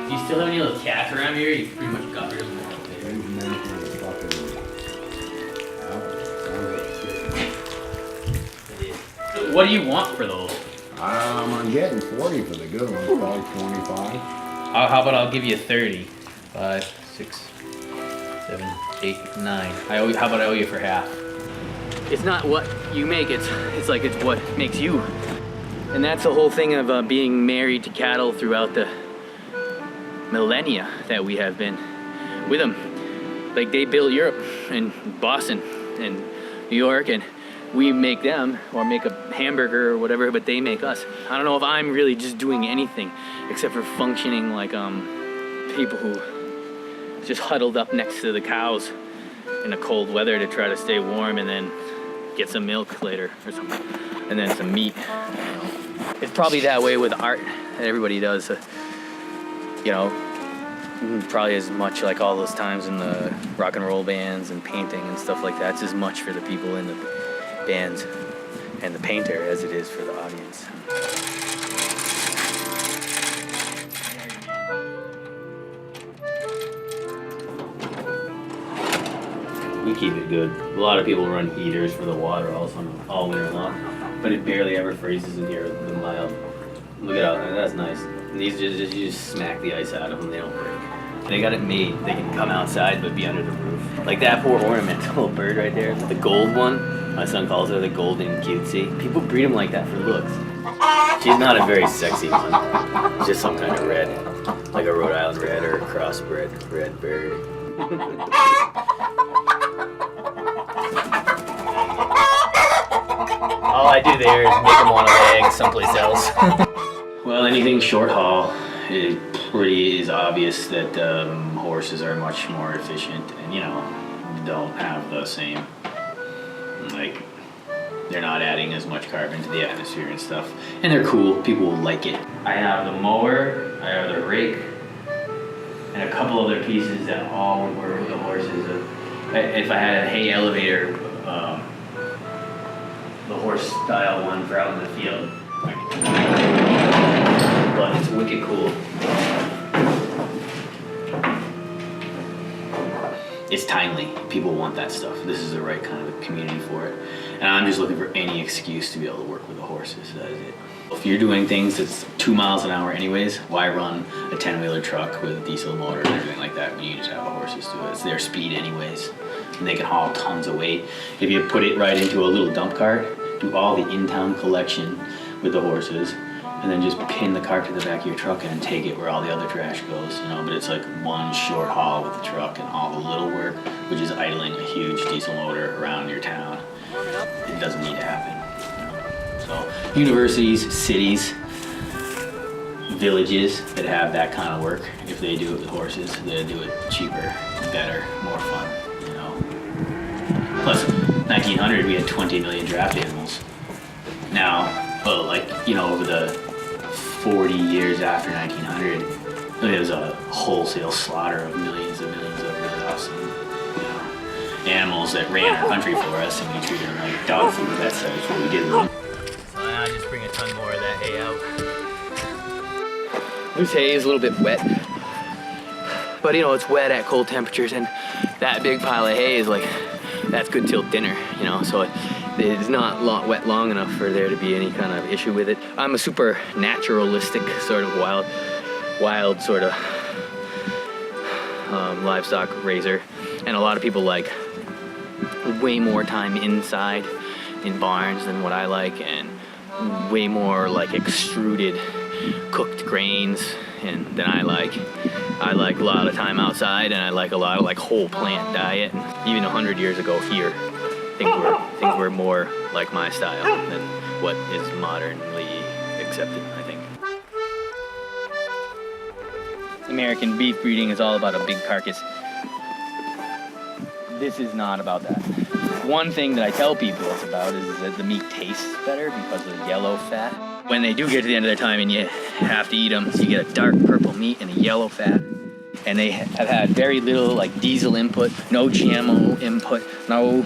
Do you still have any little cats around here? You pretty much got rid of them all. What do you want for those? I'm getting 40 for the good ones, probably 25. How about I'll give you 30? 5, 6, 7, 8, 9. How about I owe you for half? It's not what you make, it's what makes you. And that's the whole thing of being married to cattle throughout the millennia that we have been with them. Like they built Europe and Boston and New York, and we make them, or make a hamburger or whatever, but they make us. I don't know if I'm really just doing anything except for functioning like people who just huddled up next to the cows in the cold weather to try to stay warm and then get some milk later or something, and then some meat. It's probably that way with art that everybody does. You know, probably as much like all those times in the rock and roll bands and painting and stuff like that. It's as much for the people in the bands and the painter as it is for the audience. We keep it good. A lot of people run heaters for the water all winter long, but it barely ever freezes in here with the mild. Look at that, that's nice. And these you just smack the ice out of them, they don't break. They got it made. They can come outside but be under the roof. Like that poor ornament, little bird right there, the gold one. My son calls her the golden cutesy. People breed them like that for looks. She's not a very sexy one. It's just some kind of red, like a Rhode Island red or a crossbred red bird. All I do there is make them want to lay eggs someplace else. Well, anything short haul, it pretty is obvious that horses are much more efficient and, you know, don't have the same, like, they're not adding as much carbon to the atmosphere and stuff. And they're cool, people will like it. I have the mower, I have the rake, and a couple other pieces that all would work with the horses. If I had a hay elevator, the horse style one for out in the field. But it's wicked cool. It's timely. People want that stuff. This is the right kind of community for it. And I'm just looking for any excuse to be able to work with the horses. That is it. If you're doing things that's 2 miles an hour anyways, why run a 10-wheeler truck with a diesel motor and everything like that when you just have the horses do it? It's their speed anyways. And they can haul tons of weight. If you put it right into a little dump cart, do all the in-town collection with the horses, and then just pin the cart to the back of your truck and take it where all the other trash goes, you know. But it's like one short haul with the truck, and all the little work, which is idling a huge diesel motor around your town, it doesn't need to happen, you know? So universities, cities, villages that have that kind of work, if they do it with horses, they do it cheaper, better, more fun, you know. Plus 1900 we had 20 million draft animals. Now, well, like, you know, over the 40 years after 1900, there was a wholesale slaughter of millions of really awesome, you know, animals that ran our country for us, and we treated them like dog food. That's what we did with them. So now I just bring a ton more of that hay out. Loose hay is a little bit wet, but you know, it's wet at cold temperatures, and that big pile of hay is like, that's good till dinner, you know, so it's not wet long enough for there to be any kind of issue with it. I'm a super naturalistic sort of wild sort of livestock raiser, and a lot of people like way more time inside in barns than what I like, and way more like extruded cooked grains than I like. I like a lot of time outside, and I like a lot of like whole plant diet. And even 100 years ago here, things were more like my style than what is modernly accepted, I think. American beef breeding is all about a big carcass. This is not about that. One thing that I tell people it's about is that the meat tastes better because of the yellow fat. When they do get to the end of their time and you have to eat them, you get a dark purple meat and a yellow fat. And they have had very little like diesel input, no GMO input, no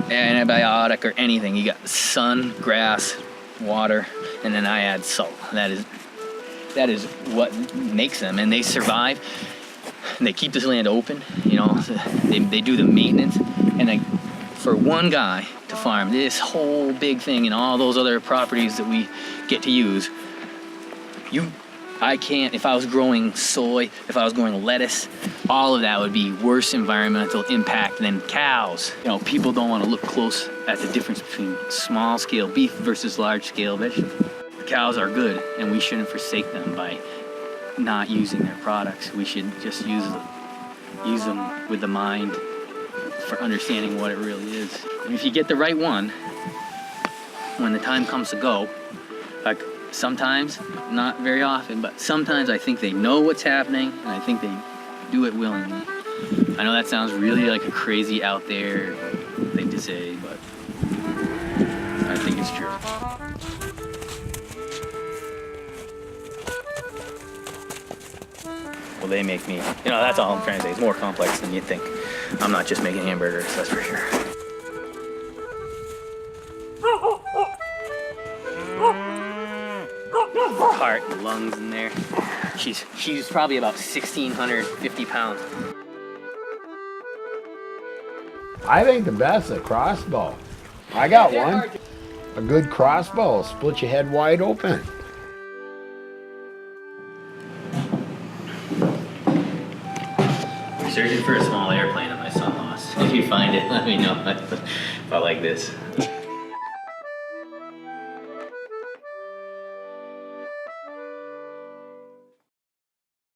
antibiotic or anything. You got sun, grass, water, and then I add salt. That is what makes them, and they survive. And they keep this land open, you know. They do the maintenance, and for one guy to farm this whole big thing and all those other properties that we get to use, I can't. If I was growing soy, if I was growing lettuce, all of that would be worse environmental impact than cows. You know, people don't want to look close at the difference between small scale beef versus large scale vegetables. The cows are good, and we shouldn't forsake them by not using their products. We should just use them with the mind for understanding what it really is. And if you get the right one, when the time comes to go, like sometimes, not very often, but sometimes I think they know what's happening, and I think they do it willingly. I know that sounds really like a crazy out there thing to say, but I think it's true. Well, they make me, you know, that's all I'm trying to say. It's more complex than you think. I'm not just making hamburgers, that's for sure. Heart and lungs in there. She's probably about 1,650 pounds. I think the best is a crossbow. I got one. A good crossbow will split your head wide open. Searching for a small airplane that my son lost. If you find it, let me know. I like this.